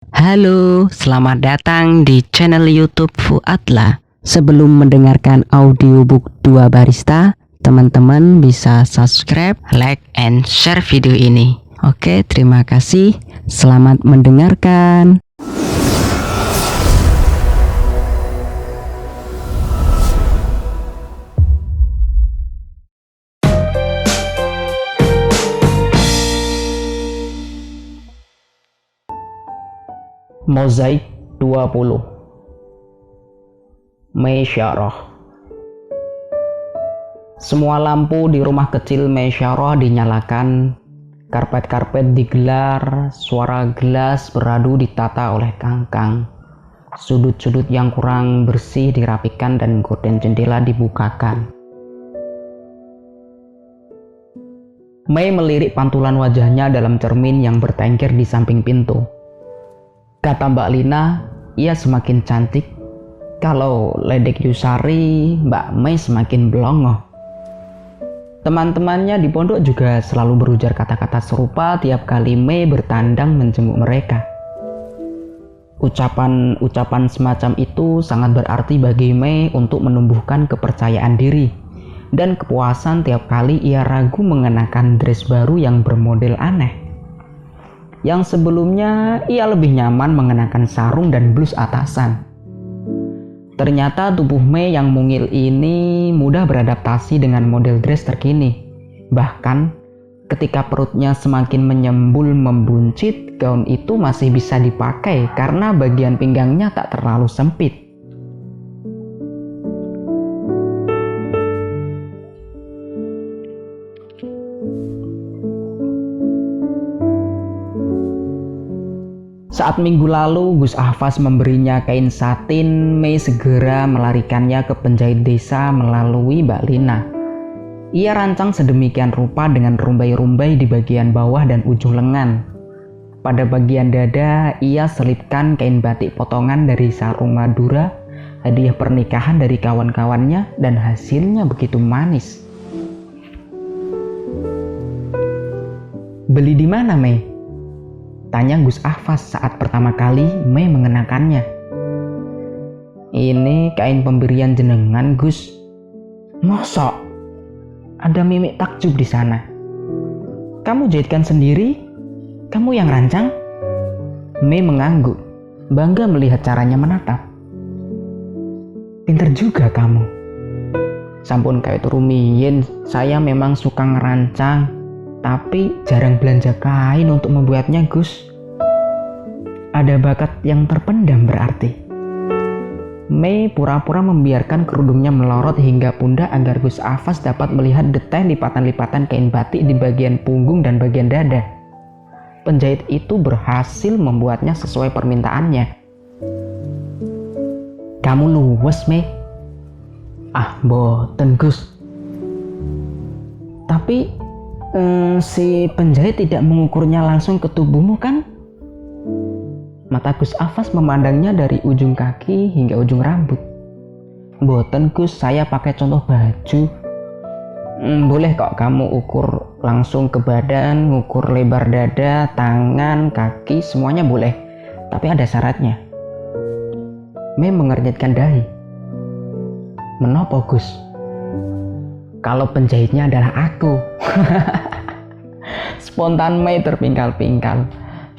Halo, selamat datang di channel YouTube Fuadla. Sebelum mendengarkan audiobook 2 Barista, teman-teman bisa subscribe, like, and share video ini. Oke, terima kasih. Selamat mendengarkan. Mozaik 20 Meisyarah. Semua lampu di rumah kecil Meisyarah dinyalakan, karpet-karpet digelar, suara gelas beradu ditata oleh kangkang. Sudut-sudut yang kurang bersih dirapikan dan gorden jendela dibukakan. Mei melirik pantulan wajahnya dalam cermin yang bertengger di samping pintu. Kata Mbak Lina, ia semakin cantik. Kalau ledek Yusari, Mbak Mei semakin belongoh. Teman-temannya di pondok juga selalu berujar kata-kata serupa tiap kali Mei bertandang menjenguk mereka. Ucapan-ucapan semacam itu sangat berarti bagi Mei untuk menumbuhkan kepercayaan diri dan kepuasan tiap kali ia ragu mengenakan dress baru yang bermodel aneh. Yang sebelumnya ia lebih nyaman mengenakan sarung dan blus atasan. Ternyata tubuh Mei yang mungil ini mudah beradaptasi dengan model dress terkini. Bahkan ketika perutnya semakin menyembul membuncit, gaun itu masih bisa dipakai karena bagian pinggangnya tak terlalu sempit. Saat minggu lalu Gus Ahfaz memberinya kain satin, Mei segera melarikannya ke penjahit desa melalui Mbak Lina. Ia rancang sedemikian rupa dengan rumbai-rumbai di bagian bawah dan ujung lengan. Pada bagian dada, ia selipkan kain batik potongan dari sarung Madura, hadiah pernikahan dari kawan-kawannya, dan hasilnya begitu manis. Beli di mana, Mei? Tanya Gus Ahfaz saat pertama kali Mei mengenakannya. Ini kain pemberian jenengan, Gus. Mosok? Ada mimik takjub di sana. Kamu jahitkan sendiri? Kamu yang rancang? Mei mengangguk, bangga melihat caranya menatap. Pinter juga kamu. Sampun kayak rumiyin, saya memang suka ngerancang. Tapi jarang belanja kain untuk membuatnya, Gus. Ada bakat yang terpendam berarti. Mei pura-pura membiarkan kerudungnya melorot hingga pundak agar Gus Ahfaz dapat melihat detail lipatan-lipatan kain batik di bagian punggung dan bagian dada. Penjahit itu berhasil membuatnya sesuai permintaannya. Kamu luwes, Mei? Ah, boten, Gus. Tapi si penjahit tidak mengukurnya langsung ke tubuhmu kan? Mata Gus Ahfaz memandangnya dari ujung kaki hingga ujung rambut. Boten, Gus, saya pakai contoh baju. Boleh kok kamu ukur langsung ke badan, ngukur lebar dada, tangan, kaki, semuanya boleh. Tapi ada syaratnya. Mei mengernyitkan dahi. Menopo, Gus? Kalau penjahitnya adalah aku. Spontan Mei terpingkal-pingkal.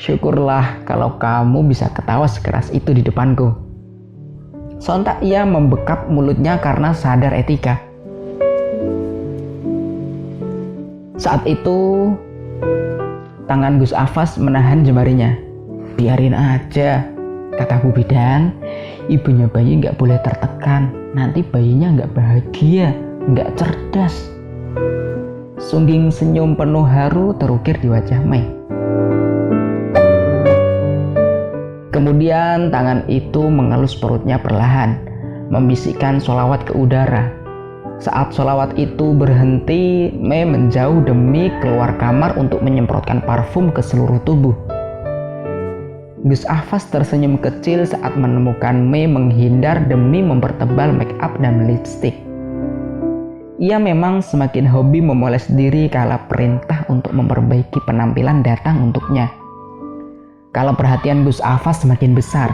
Syukurlah kalau kamu bisa ketawa sekeras itu di depanku. Sontak ia membekap mulutnya karena sadar etika. Saat itu tangan Gus Ahfaz menahan jemarinya. Biarin aja, kata Bu Bidan. Ibunya bayi nggak boleh tertekan. Nanti bayinya nggak bahagia, nggak cerdas. Sungging senyum penuh haru terukir di wajah Mei. Kemudian tangan itu mengelus perutnya perlahan, membisikkan sholawat ke udara. Saat sholawat itu berhenti, Mei menjauh demi keluar kamar untuk menyemprotkan parfum ke seluruh tubuh. Gus Ahfaz tersenyum kecil saat menemukan Mei menghindar demi mempertebal make up dan lipstik. Ia memang semakin hobi memoles diri kala perintah untuk memperbaiki penampilan datang untuknya. kalau perhatian Gus Afas semakin besar.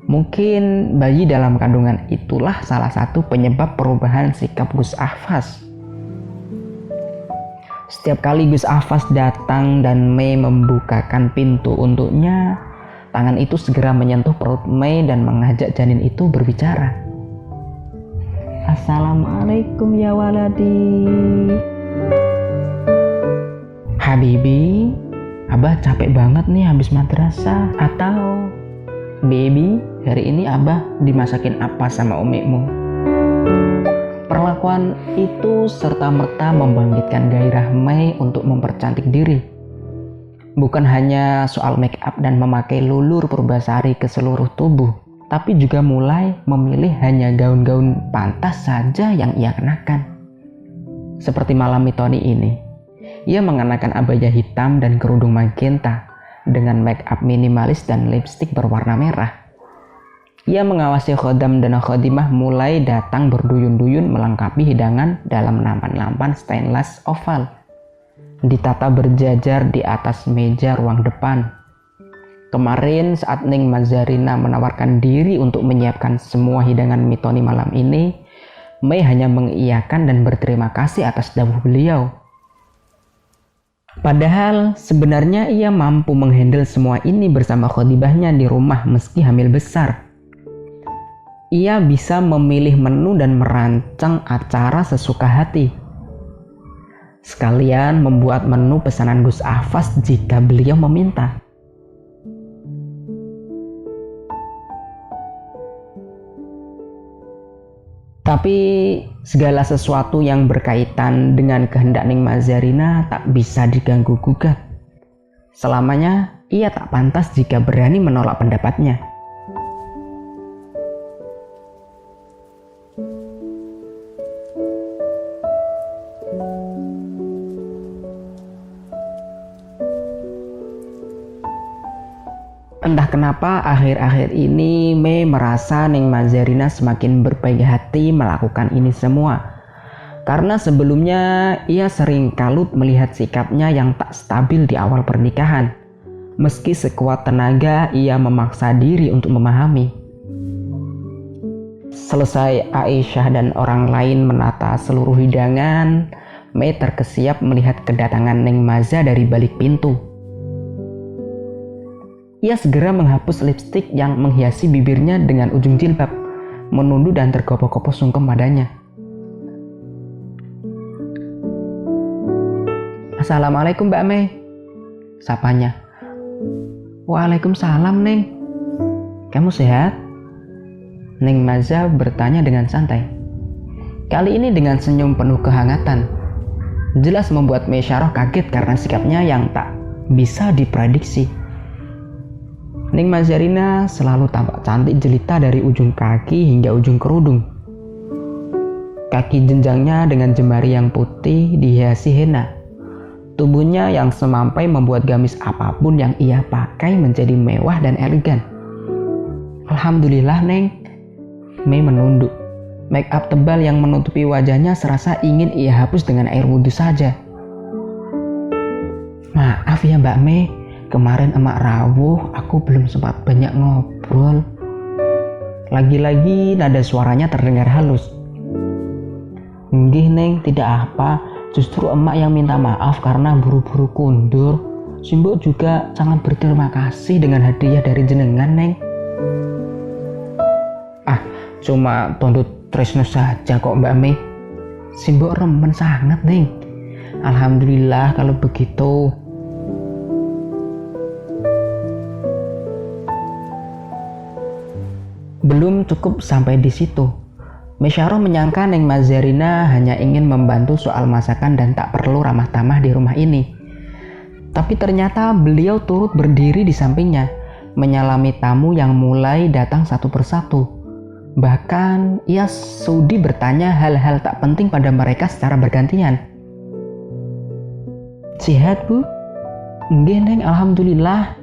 Mungkin bayi dalam kandungan itulah salah satu penyebab perubahan sikap Gus Afas. Setiap kali Gus Afas datang dan Mei membukakan pintu untuknya, tangan itu segera menyentuh perut Mei dan mengajak janin itu berbicara. Assalamualaikum ya waladi. Habibi, Abah capek banget nih habis madrasah. Atau, baby, hari ini Abah dimasakin apa sama umikmu? Perlakuan itu serta-merta membangkitkan gairah Mei untuk mempercantik diri. Bukan hanya soal make up dan memakai lulur purbasari ke seluruh tubuh, tapi juga mulai memilih hanya gaun-gaun pantas saja yang ia kenakan. Seperti malam Mitoni ini, ia mengenakan abaya hitam dan kerudung magenta dengan make up minimalis dan lipstik berwarna merah. Ia mengawasi khodam dan khodimah mulai datang berduyun-duyun melengkapi hidangan dalam nampan-nampan stainless oval, ditata berjajar di atas meja ruang depan. Kemarin saat Neng Mazarina menawarkan diri untuk menyiapkan semua hidangan Mitoni malam ini, Mei hanya mengiyakan dan berterima kasih atas dawuh beliau. Padahal sebenarnya ia mampu menghandle semua ini bersama khodibahnya di rumah meski hamil besar. Ia bisa memilih menu dan merancang acara sesuka hati. Sekalian membuat menu pesanan Gus Afas jika beliau meminta. Tapi segala sesuatu yang berkaitan dengan kehendak Neng Mazarina tak bisa diganggu gugat. Selamanya ia tak pantas jika berani menolak pendapatnya. Entah kenapa akhir-akhir ini Mei merasa Neng Mazarina semakin berbaik hati melakukan ini semua. Karena sebelumnya ia sering kalut melihat sikapnya yang tak stabil di awal pernikahan. Meski sekuat tenaga ia memaksa diri untuk memahami. Selesai Aisyah dan orang lain menata seluruh hidangan, Mei terkesiap melihat kedatangan Neng Maza dari balik pintu. Ia segera menghapus lipstik yang menghiasi bibirnya dengan ujung jilbab, menunduk dan tergopoh-gopoh sungkem padanya. Assalamualaikum Mbak Mei, sapanya. Waalaikumsalam Neng. Kamu sehat? Neng Maza bertanya dengan santai. Kali ini dengan senyum penuh kehangatan. Jelas membuat Mei Syaroh kaget karena sikapnya yang tak bisa diprediksi. Neng Mazarina selalu tampak cantik jelita dari ujung kaki hingga ujung kerudung. Kaki jenjangnya dengan jemari yang putih dihiasi henna. Tubuhnya yang semampai membuat gamis apapun yang ia pakai menjadi mewah dan elegan. Alhamdulillah Neng. Mei menunduk. Make up tebal yang menutupi wajahnya serasa ingin ia hapus dengan air wudhu saja. Maaf ya Mbak Mei. Kemarin emak rawuh, aku belum sempat banyak ngobrol. Lagi-lagi nada suaranya terdengar halus. Nggih Neng, tidak apa. Justru emak yang minta maaf karena buru-buru kundur. Simbok juga sangat berterima kasih dengan hadiah dari jenengan Neng. Cuma tondut tresno saja kok Mbak Mei. Simbok remen sangat Neng. Alhamdulillah kalau begitu. Belum cukup sampai di situ. Mei Syaroh menyangka Neng Mazarina hanya ingin membantu soal masakan dan tak perlu ramah tamah di rumah ini. Tapi ternyata beliau turut berdiri di sampingnya, menyalami tamu yang mulai datang satu persatu. Bahkan ia sudi bertanya hal-hal tak penting pada mereka secara bergantian. Sehat Bu? Nggih Neng, alhamdulillah.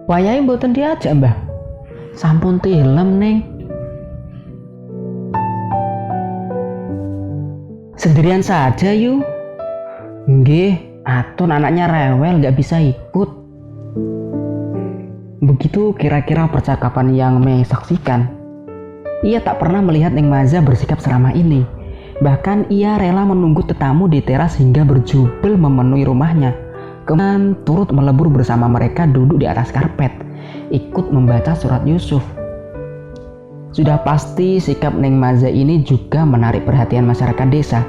Wayahe mboten diajak Mbah. Sampun tilem Neng. Sendirian saja yuk. Nggih, Atun anaknya rewel gak bisa ikut. Begitu kira-kira percakapan yang Mei saksikan. Ia tak pernah melihat Neng Maza bersikap seramah ini. Bahkan ia rela menunggu tetamu di teras hingga berjubel memenuhi rumahnya. Kemudian turut melebur bersama mereka duduk di atas karpet, ikut membaca surat Yusuf. Sudah pasti sikap Neng Maza ini juga menarik perhatian masyarakat desa.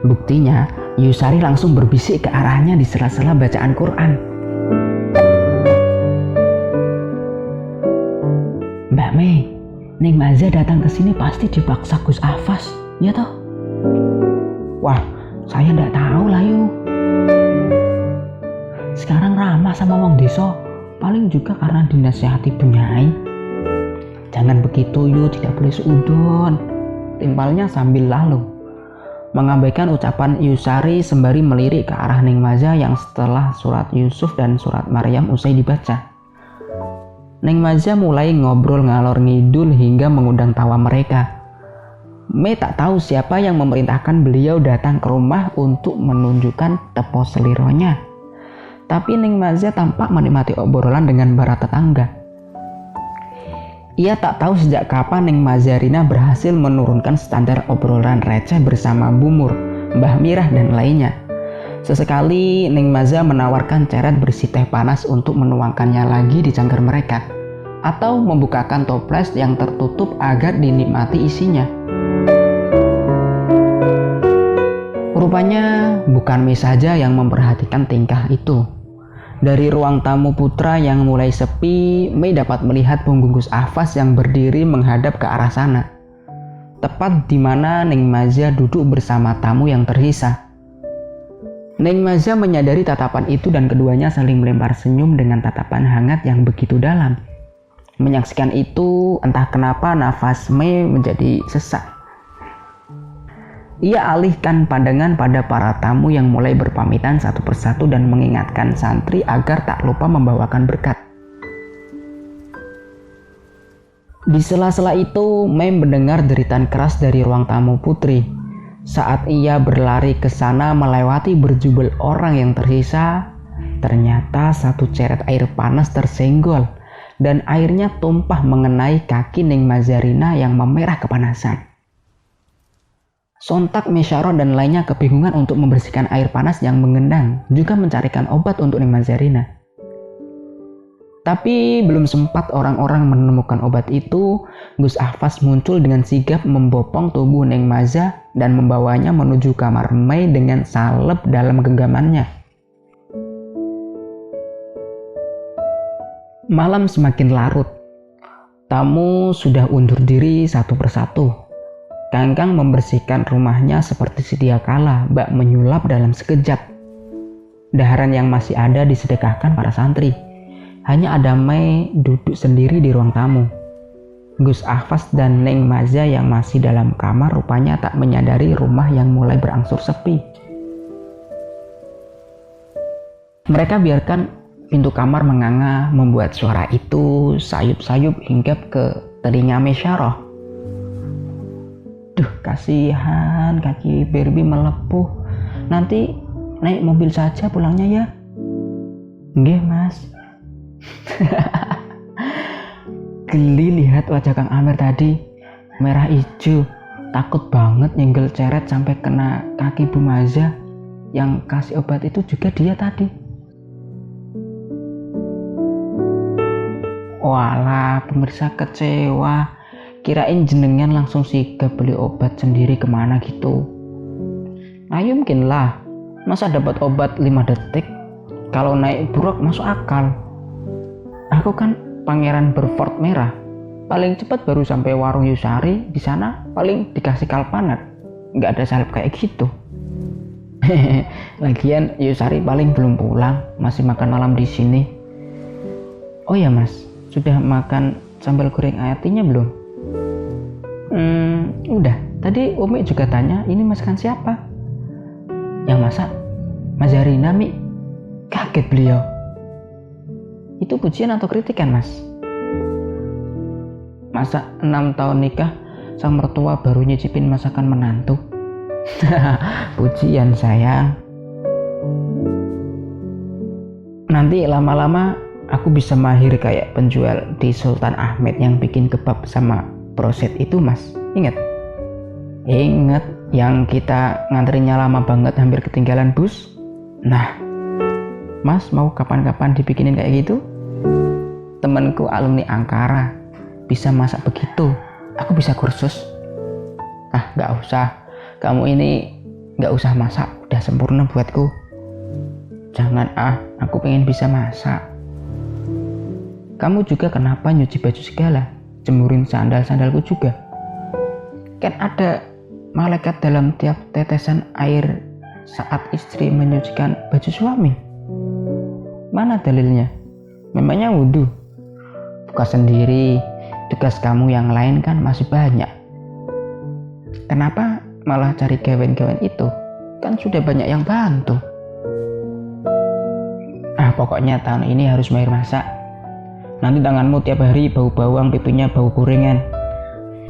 Buktinya, Yusari langsung berbisik ke arahnya di sela-sela bacaan Quran. Mbak Mei, Neng Maza datang ke sini pasti dipaksa Gus Afas, ya toh? Wah, saya ndak tahu lah yuk. Sekarang ramah sama wong desa, paling juga karena dinasihati Bunyai. Jangan begitu yuk, tidak boleh seudon. Timpalnya sambil lalu. Mengabaikan ucapan Yusari sembari melirik ke arah Neng Maza yang setelah surat Yusuf dan surat Maryam usai dibaca. Neng Maza mulai ngobrol ngalor ngidul hingga mengundang tawa mereka. Mei tak tahu siapa yang memerintahkan beliau datang ke rumah untuk menunjukkan tepo selironya. Tapi Neng Maza tampak menikmati obrolan dengan para tetangga. Ia tak tahu sejak kapan Neng Mazarina berhasil menurunkan standar obrolan receh bersama Bu Mur, Mbah Mirah dan lainnya. Sesekali Neng Maza menawarkan ceret berisi teh panas untuk menuangkannya lagi di cangkir mereka, atau membukakan toples yang tertutup agar dinikmati isinya. Rupanya bukan Mei saja yang memperhatikan tingkah itu. Dari ruang tamu putra yang mulai sepi, Mei dapat melihat punggung Gus Afas yang berdiri menghadap ke arah sana. Tepat di mana Neng Maza duduk bersama tamu yang tersisa. Neng Maza menyadari tatapan itu dan keduanya saling melempar senyum dengan tatapan hangat yang begitu dalam. Menyaksikan itu, entah kenapa nafas Mei menjadi sesak. Ia alihkan pandangan pada para tamu yang mulai berpamitan satu persatu dan mengingatkan santri agar tak lupa membawakan berkat. Di sela-sela itu, Mei mendengar deritan keras dari ruang tamu putri. Saat ia berlari ke sana melewati berjubel orang yang tersisa, ternyata satu ceret air panas tersenggol dan airnya tumpah mengenai kaki Neng Mazarina yang memerah kepanasan. Sontak Mesyarah dan lainnya kebingungan untuk membersihkan air panas yang mengendang, juga mencarikan obat untuk Neng Mazarina. Tapi belum sempat orang-orang menemukan obat itu, Gus Afas muncul dengan sigap membopong tubuh Neng Maza dan membawanya menuju kamar Mei dengan salep dalam genggamannya. Malam semakin larut. Tamu sudah undur diri satu persatu. Kangkang membersihkan rumahnya seperti sedia kala bak menyulap dalam sekejap. Daharan yang masih ada disedekahkan para santri. Hanya ada Mei duduk sendiri di ruang tamu. Gus Afas dan Neng Maza yang masih dalam kamar rupanya tak menyadari rumah yang mulai berangsur sepi. Mereka biarkan pintu kamar menganga membuat suara itu sayup-sayup hingga ke telinga Mesyarah. Duh, kasihan kaki Barbie melepuh. Nanti naik mobil saja pulangnya ya. Nggih, Mas. Geli lihat wajah Kang Amir tadi. Merah hijau. Takut banget nyenggel ceret sampai kena kaki Bu Maza. Yang kasih obat itu juga dia tadi. Walah, pemirsa kecewa. Kirain jenengan langsung sigap beli obat sendiri kemana gitu. Ayo mungkin lah. Masa dapat obat 5 detik? Kalau naik buruk masuk akal. Aku kan pangeran berfort merah. Paling cepat baru sampai warung Yusari. Di sana paling dikasih kalpanat. Nggak ada salep kayak gitu. Lagian Yusari paling belum pulang. Masih makan malam di sini. Oh ya Mas, sudah makan sambal goreng ayatinya belum? Udah. Tadi Umi juga tanya, ini masakan siapa? Yang masak? Mazarina, Mi. Kaget beliau. Itu pujian atau kritikan, Mas? Masa 6 tahun nikah, sang mertua baru nyicipin masakan menantu? Pujian, sayang. Nanti lama-lama aku bisa mahir kayak penjual di Sultan Ahmed yang bikin kebab sama broset itu, Mas. Ingat? Ingat yang kita nganterinnya lama banget hampir ketinggalan bus? Nah, Mas mau kapan-kapan dibikinin kayak gitu? Temanku alumni Angkara bisa masak begitu. Aku bisa kursus. Ah, gak usah. Kamu ini gak usah masak, udah sempurna buatku. Jangan aku pengen bisa masak. Kamu juga kenapa nyuci baju segala? Jemurin sandal-sandalku juga. Kan ada malaikat dalam tiap tetesan air saat istri menyucikan baju suami. Mana dalilnya? Memangnya wudhu? Buka sendiri, tugas kamu yang lain kan masih banyak. Kenapa malah cari gawen-gawen itu? Kan sudah banyak yang bantu. Pokoknya tahun ini harus mahir masak. Nanti tanganmu tiap hari bau bawang, pipinya bau gorengan.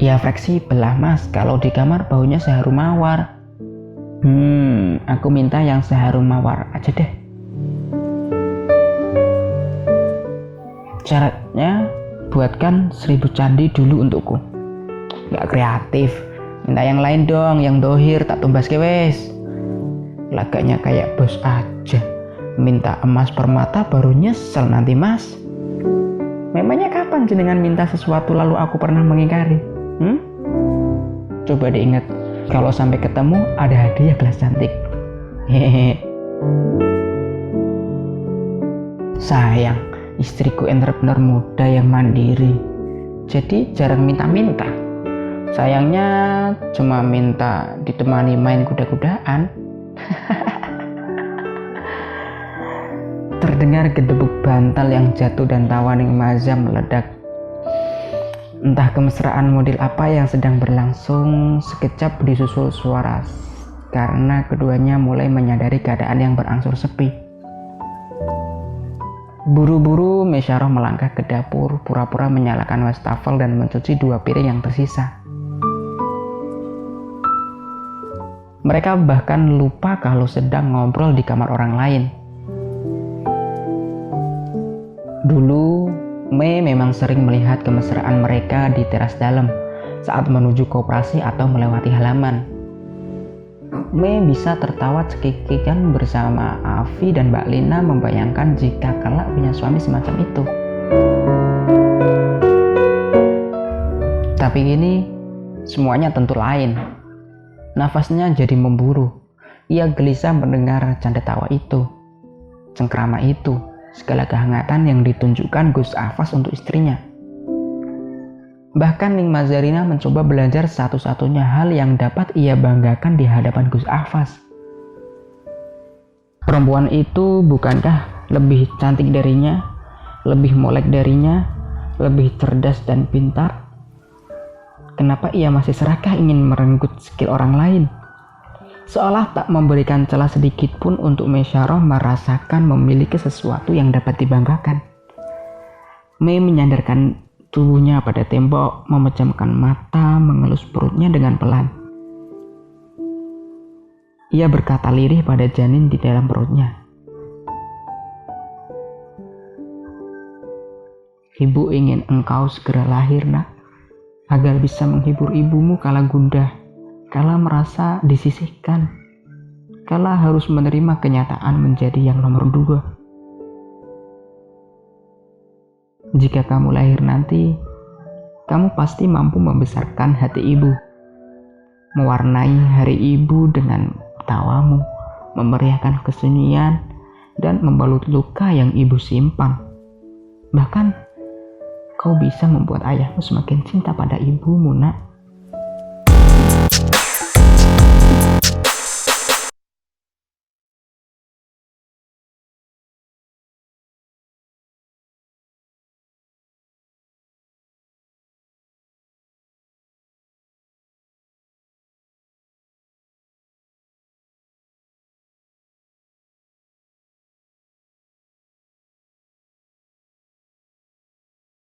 Ya fleksibel lah, Mas. Kalau di kamar baunya seharum mawar. Aku minta yang seharum mawar aja deh. Syaratnya buatkan 1000 candi dulu untukku. Gak kreatif. Minta yang lain dong, yang dohir tak tumbas kewes. Lagaknya kayak bos aja. Minta emas permata baru nyesel nanti, Mas. Memangnya kapan jenengan minta sesuatu lalu aku pernah mengingkari? Coba diingat, kalau sampai ketemu ada hadiah gelas cantik. Hehehe. Sayang, istriku entrepreneur muda yang mandiri, jadi jarang minta-minta. Sayangnya cuma minta ditemani main kuda-kudaan. Terdengar gedebuk bantal yang jatuh dan tawaning maza meledak. Entah kemesraan model apa yang sedang berlangsung, sekejap disusul suara karena keduanya mulai menyadari keadaan yang berangsur sepi. Buru-buru Mesyarah melangkah ke dapur, pura-pura menyalakan wastafel dan mencuci 2 piring yang tersisa. Mereka bahkan lupa kalau sedang ngobrol di kamar orang lain. Dulu, Mei memang sering melihat kemesraan mereka di teras dalam saat menuju koperasi atau melewati halaman. Mei bisa tertawa cekik-cekikan bersama Afi dan Mbak Lina membayangkan jika kelak punya suami semacam itu. Tapi ini semuanya tentu lain. Nafasnya jadi memburu. Ia gelisah mendengar canda tawa itu, cengkrama itu, segala kehangatan yang ditunjukkan Gus Afas untuk istrinya. Bahkan Ning Mazarina mencoba belajar satu-satunya hal yang dapat ia banggakan di hadapan Gus Afas. Perempuan itu bukankah lebih cantik darinya, lebih molek darinya, lebih cerdas dan pintar? Kenapa ia masih serakah ingin merenggut skill orang lain? Seolah tak memberikan celah sedikit pun untuk Mesyarah merasakan memiliki sesuatu yang dapat dibanggakan. Mei menyandarkan tubuhnya pada tembok, memejamkan mata, mengelus perutnya dengan pelan. Ia berkata lirih pada janin di dalam perutnya. Ibu ingin engkau segera lahir, nak, agar bisa menghibur ibumu kala gundah, kala merasa disisihkan, kala harus menerima kenyataan menjadi yang nomor 2. Jika kamu lahir nanti, kamu pasti mampu membesarkan hati ibu, mewarnai hari ibu dengan tawamu, memeriahkan kesunyian, dan membalut luka yang ibu simpan. Bahkan, kau bisa membuat ayahmu semakin cinta pada ibumu, nak.